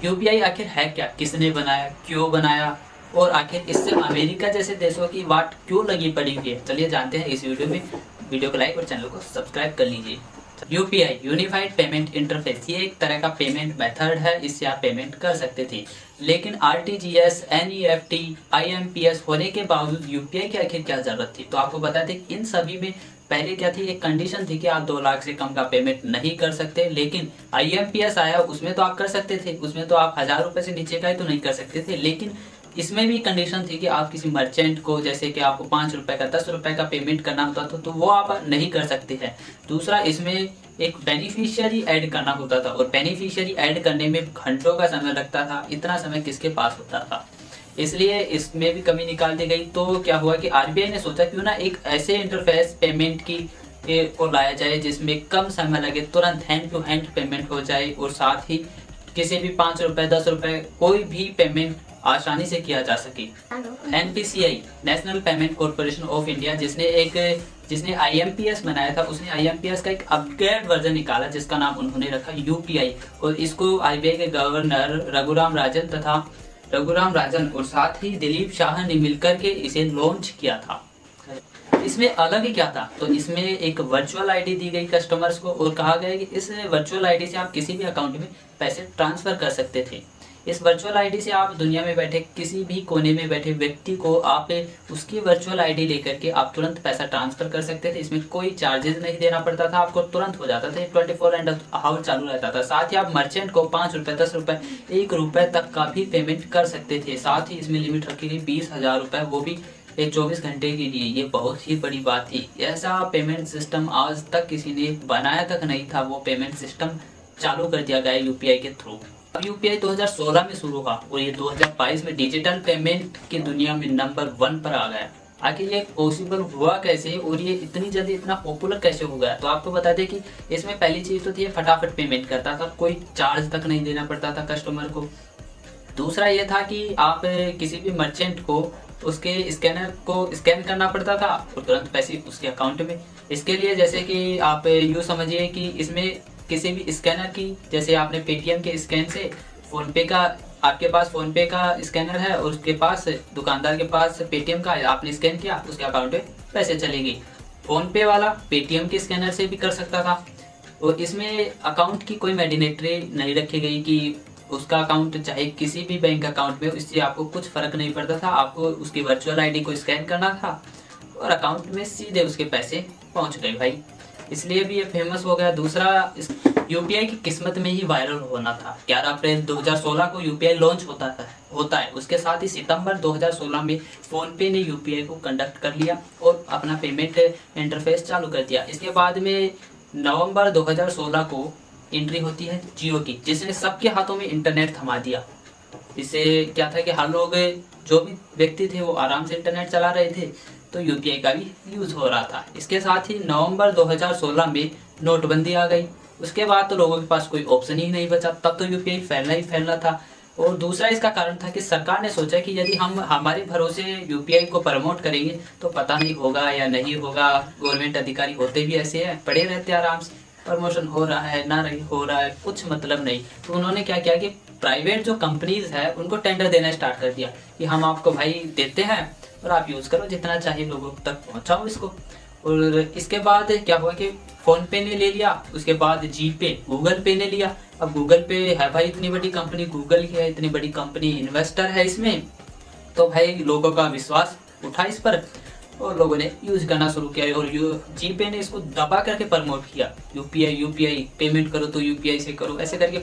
UPI आखिर है क्या, किसने बनाया, क्यों बनाया और आखिर इससे अमेरिका जैसे देशों की वाट क्यों लगी पड़ी हुई है, चलिए जानते हैं इस वीडियो में। वीडियो को लाइक और चैनल को सब्सक्राइब कर लीजिए। यूपीआई यूनिफाइड पेमेंट इंटरफेस, ये एक तरह का पेमेंट मेथड है, इससे आप पेमेंट कर सकते थे। लेकिन आरटीजीएस, एनईएफटी, आईएमपीएस होने के बावजूद यूपीआई की आखिर क्या जरूरत थी। तो आपको बता दें इन सभी में पहले क्या थी, एक कंडीशन थी कि आप 2 लाख से कम का पेमेंट नहीं कर सकते। लेकिन आईएमपीएस आया, उसमें तो आप कर सकते थे, उसमें तो आप 1000 रुपए से नीचे का ही तो नहीं कर सकते थे। लेकिन इसमें भी कंडीशन थी कि आप किसी मर्चेंट को, जैसे कि आपको 5 रुपए का 10 रुपए का पेमेंट करना होता था तो वो आप नहीं कर सकते हैं। दूसरा, इसमें एक बेनिफिशियरी ऐड करना होता था और बेनिफिशियरी ऐड करने में घंटों का समय लगता था, इतना समय किसके पास होता था, इसलिए इसमें भी कमी निकाल दी गई। तो क्या हुआ कि आरबीआई ने सोचा क्यों ना एक ऐसे इंटरफेस पेमेंट की को लाया जाए जिसमें कम समय लगे, तुरंत हैंड टू हैंड पेमेंट हो जाए और साथ ही किसी भी 5 रुपए 10 रुपए कोई भी पेमेंट आसानी से किया जा सके। NPCI, national payment corporation of India, जिसने आईएमपीएस बनाया था, उसने आईएमपीएस का एक अपग्रेड वर्जन निकाला जिसका नाम उन्होंने रखा यूपीआई। और इसको आरबीआई के गवर्नर रघुराम राजन और साथ ही दिलीप शाह ने मिलकर के इसे लॉन्च किया था। इसमें अलग ही क्या था, तो इसमें एक वर्चुअल आईडी दी गई कस्टमर्स को और कहा गया कि इस वर्चुअल आईडी से आप किसी भी अकाउंट में पैसे ट्रांसफर कर सकते थे। इस वर्चुअल आईडी से आप दुनिया में बैठे किसी भी कोने में बैठे व्यक्ति को आप उसकी वर्चुअल आईडी लेकर के आप तुरंत पैसा ट्रांसफर कर सकते थे। इसमें कोई चार्जेस नहीं देना पड़ता था, आपको तुरंत हो जाता था, 24 चालू रहता था। साथ ही आप मर्चेंट को 5 रुपए 10 रुपए 1 रुपए तक का भी पेमेंट कर सकते थे। साथ ही इसमें लिमिट रखी गई 20,000 रुपए, वो भी 24 घंटे के लिए। ये बहुत ही बड़ी बात थी, ऐसा पेमेंट सिस्टम आज तक किसी ने बनाया तक नहीं था। वो पेमेंट सिस्टम चालू कर दिया गया यूपीआई के थ्रू। अब यूपीआई 2016 में शुरू हुआ और ये 2022 में डिजिटल पेमेंट की दुनिया में नंबर 1 पर आ गया। आखिर ये पॉसिबल हुआ कैसे और ये इतनी जल्दी इतना पॉपुलर कैसे हो गया। तो आपको बता दें कि इसमें पहली चीज तो थी, फटाफट पेमेंट करता था, कोई चार्ज तक नहीं देना पड़ता था कस्टमर को। दूसरा ये था कि आप किसी भी मर्चेंट को उसके स्कैनर को स्कैन करना पड़ता था और तुरंत पैसे उसके अकाउंट में। इसके लिए जैसे कि आप यूँ समझिए कि इसमें किसी भी स्कैनर की, जैसे आपने पेटीएम के स्कैन से फ़ोनपे का, आपके पास फ़ोनपे का स्कैनर है और उसके पास दुकानदार के पास पेटीएम का है, आपने स्कैन किया, उसके अकाउंट में पैसे चले गए। फ़ोनपे वाला पेटीएम के स्कैनर से भी कर सकता था और इसमें अकाउंट की कोई मैंडेटरी नहीं रखी गई कि उसका अकाउंट चाहे किसी भी बैंक अकाउंट में, इससे आपको कुछ फ़र्क नहीं पड़ता था। आपको उसकी वर्चुअल आईडी को स्कैन करना था और अकाउंट में सीधे उसके पैसे पहुंच गए भाई, इसलिए भी ये फेमस हो गया। दूसरा, यूपीआई की किस्मत में ही वायरल होना था। 11 अप्रैल 2016 को यूपीआई लॉन्च होता है। उसके साथ ही सितंबर 2016 में फ़ोनपे ने यूपीआई को कंडक्ट कर लिया और अपना पेमेंट इंटरफेस चालू कर दिया। इसके बाद में नवंबर 2016 को एंट्री होती है जियो की, जिसने सबके हाथों में इंटरनेट थमा दिया। इससे क्या था कि हर लोग, जो भी व्यक्ति थे वो आराम से इंटरनेट चला रहे थे, तो यूपीआई का भी यूज़ हो रहा था। इसके साथ ही नवंबर 2016 में नोटबंदी आ गई। उसके बाद तो लोगों के पास कोई ऑप्शन ही नहीं बचा, तब तो यूपीआई फैलना ही फैलना था। और दूसरा इसका कारण था कि सरकार ने सोचा कि यदि हम हमारे भरोसे यूपीआई को प्रमोट करेंगे तो पता नहीं होगा या नहीं होगा। गवर्नमेंट अधिकारी होते भी ऐसे हैं, पड़े रहते आराम से, प्रमोशन हो रहा है ना नहीं हो रहा है, कुछ मतलब नहीं। तो उन्होंने क्या किया कि प्राइवेट जो कंपनीज है उनको टेंडर देना स्टार्ट कर दिया कि हम आपको भाई देते हैं और आप यूज़ करो, जितना चाहिए लोगों तक पहुंचाओ इसको। और इसके बाद क्या हुआ कि फ़ोनपे ने ले लिया, उसके बाद जीपे, गूगल पे ने लिया। अब गूगल पे है भाई, इतनी बड़ी कंपनी गूगल की है, इतनी बड़ी कंपनी इन्वेस्टर है इसमें, तो भाई लोगों का विश्वास उठा इस पर और लोगों ने यूज़ करना शुरू किया। और जीपे ने इसको दबा करके प्रमोट किया, यूपीआई पेमेंट करो तो यूपीआई से करो, ऐसे करके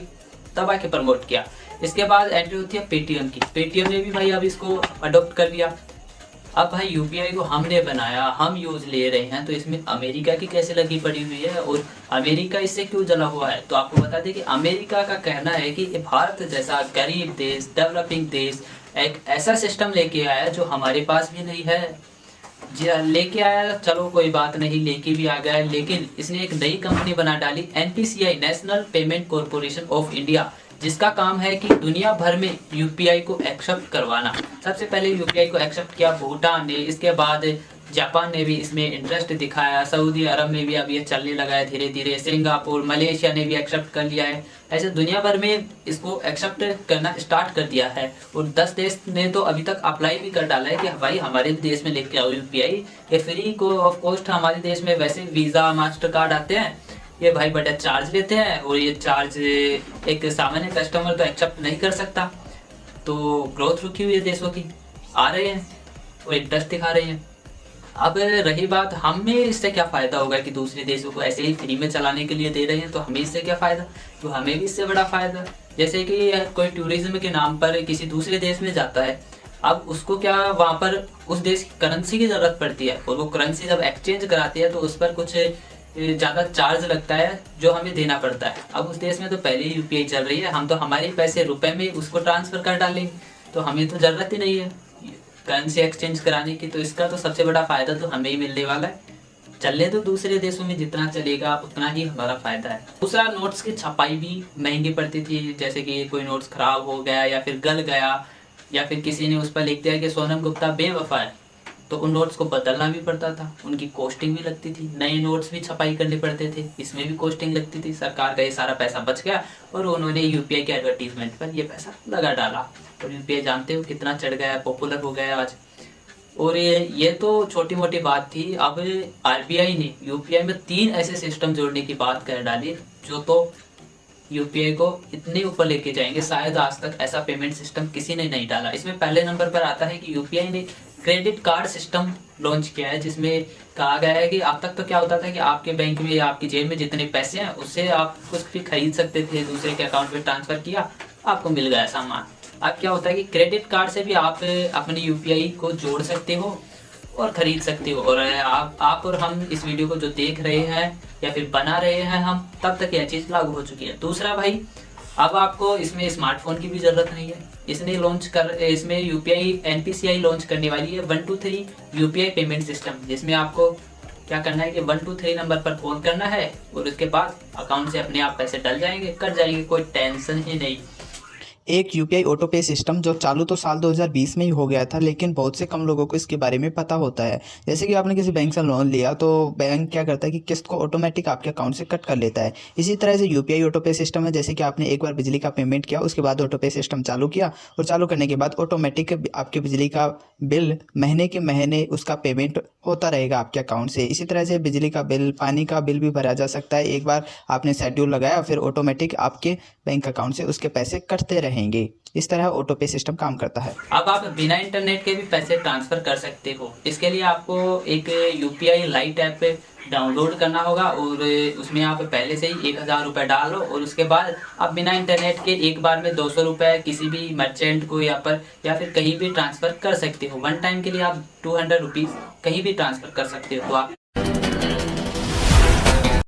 दबा के प्रमोट किया। इसके बाद एंट्री होती है पेटीएम की। पेटीएम ने भी भाई अब इसको अडोप्ट कर लिया। अब भाई यूपीआई को हमने बनाया, हम यूज़ ले रहे हैं, तो इसमें अमेरिका की कैसे लगी पड़ी हुई है और अमेरिका इससे क्यों जला हुआ है। तो आपको बता दें कि अमेरिका का कहना है कि भारत जैसा गरीब देश, डेवलपिंग देश एक ऐसा सिस्टम लेके आया जो हमारे पास भी नहीं है। लेके आया, चलो कोई बात नहीं, लेके भी आ गया, लेकिन इसने एक नई कंपनी बना डाली, NPCI, national payment corporation of India, जिसका काम है कि दुनिया भर में यूपीआई को एक्सेप्ट करवाना। सबसे पहले यूपीआई को एक्सेप्ट किया भूटान ने, इसके बाद जापान ने भी इसमें इंटरेस्ट दिखाया, सऊदी अरब में भी अब ये चलने लगा है धीरे धीरे, सिंगापुर, मलेशिया ने भी एक्सेप्ट कर लिया है। ऐसे दुनिया भर में इसको एक्सेप्ट करना स्टार्ट कर दिया है। और 10 देश ने तो अभी तक अप्लाई भी कर डाला है कि भाई हमारे देश में लेके आओ यूपीआई, ये फ्री को ऑफ कॉस्ट हमारे देश में वैसे वीज़ा मास्टर कार्ड आते हैं, ये भाई बड़ा चार्ज लेते हैं और ये चार्ज एक सामान्य कस्टमर तो एक्सेप्ट नहीं कर सकता। तो ग्रोथ रुकी हुई है देशों की, आ रहे हैं और इंटरेस्ट दिखा रहे हैं। अब रही बात हमें इससे क्या फ़ायदा होगा कि दूसरे देशों को ऐसे ही फ्री में चलाने के लिए दे रहे हैं, तो हमें इससे क्या फ़ायदा? तो हमें भी इससे बड़ा फ़ायदा, जैसे कि कोई टूरिज्म के नाम पर किसी दूसरे देश में जाता है, अब उसको क्या वहाँ पर उस देश की करेंसी की ज़रूरत पड़ती है, और वो करेंसी जब एक्सचेंज कराती है तो उस पर कुछ ज़्यादा चार्ज लगता है जो हमें देना पड़ता है। अब उस देश में तो पहले ही यूपीआई चल रही है, हम तो हमारे पैसे रुपए में उसको ट्रांसफ़र कर डालेंगे, तो हमें तो ज़रूरत ही नहीं है करेंसी एक्सचेंज कराने की। तो इसका तो सबसे बड़ा फ़ायदा तो हमें ही मिलने वाला है। चलने तो दूसरे देशों में जितना चलेगा उतना ही हमारा फ़ायदा है। दूसरा, नोट्स की छपाई भी महंगी पड़ती थी, जैसे कि कोई नोट्स ख़राब हो गया या फिर गल गया या फिर किसी ने उस पर लिख दिया कि सोनम गुप्ता बेवफा है, तो उन नोट्स को बदलना भी पड़ता था, उनकी कॉस्टिंग भी लगती थी, नए नोट्स भी छपाई करने पड़ते थे, इसमें भी कॉस्टिंग लगती थी। सरकार का ये सारा पैसा बच गया और उन्होंने यूपीआई के एडवर्टीजमेंट पर ये पैसा लगा डाला, और यूपीआई जानते हो कितना चढ़ गया है, पॉपुलर हो गया आज। और ये तो छोटी मोटी बात थी। अब आरबीआई ने यूपीआई में 3 ऐसे सिस्टम जोड़ने की बात कर डाली जो तो यूपीआई को इतने ऊपर लेके जाएंगे, शायद आज तक ऐसा पेमेंट सिस्टम किसी ने नहीं डाला। इसमें पहले नंबर पर आता है कि यूपीआई ने क्रेडिट कार्ड सिस्टम लॉन्च किया है, जिसमें कहा गया है कि अब तक तो क्या होता था कि आपके बैंक में या आपकी जेब में जितने पैसे हैं उससे आप कुछ भी खरीद सकते थे, दूसरे के अकाउंट में ट्रांसफ़र किया आपको मिल गया सामान। अब क्या होता है कि क्रेडिट कार्ड से भी आप अपने यूपीआई को जोड़ सकते हो और ख़रीद सकते हो। और आप और हम इस वीडियो को जो देख रहे हैं या फिर बना रहे हैं हम, तब तक यह चीज़ लागू हो चुकी है। दूसरा भाई, अब आपको इसमें स्मार्टफोन की भी ज़रूरत नहीं है। इसमें यूपीआई एनपीसीआई लॉन्च करने वाली है 123 यूपीआई पेमेंट सिस्टम, जिसमें आपको क्या करना है कि 123 नंबर पर कॉल करना है और उसके बाद अकाउंट से अपने आप पैसे डल जाएंगे, कट जाएंगे, कोई टेंशन ही नहीं। एक यूपीआई ऑटो पे सिस्टम जो चालू तो साल 2020 में ही हो गया था, लेकिन बहुत से कम लोगों को इसके बारे में पता होता है। जैसे कि आपने किसी बैंक से लोन लिया तो बैंक क्या करता है कि किस्त को ऑटोमेटिक आपके अकाउंट से कट कर लेता है। इसी तरह से यूपीआई ऑटो पे सिस्टम है, जैसे कि आपने एक बार बिजली का पेमेंट किया, उसके बाद ऑटो पे सिस्टम चालू किया और चालू करने के बाद ऑटोमेटिक आपके बिजली का बिल महीने के महीने उसका पेमेंट होता रहेगा आपके अकाउंट से। इसी तरह से बिजली का बिल, पानी का बिल भी भरा जा सकता है। एक बार आपने शेड्यूल लगाया फिर ऑटोमेटिक आपके बैंक अकाउंट से उसके पैसे कटते रहेंगे। इस तरह ऑटो पे सिस्टम काम करता है। अब आप बिना इंटरनेट के भी पैसे ट्रांसफ़र कर सकते हो। इसके लिए आपको एक यूपीआई लाइट ऐप डाउनलोड करना होगा और उसमें आप पहले से ही 1000 रुपये डाल लो, और उसके बाद आप बिना इंटरनेट के एक बार में 200 रुपये किसी भी मर्चेंट को या फिर कहीं भी ट्रांसफ़र कर सकते हो। वन टाइम के लिए आप 200 रुपीज़ कहीं भी ट्रांसफ़र कर सकते हो। तो आप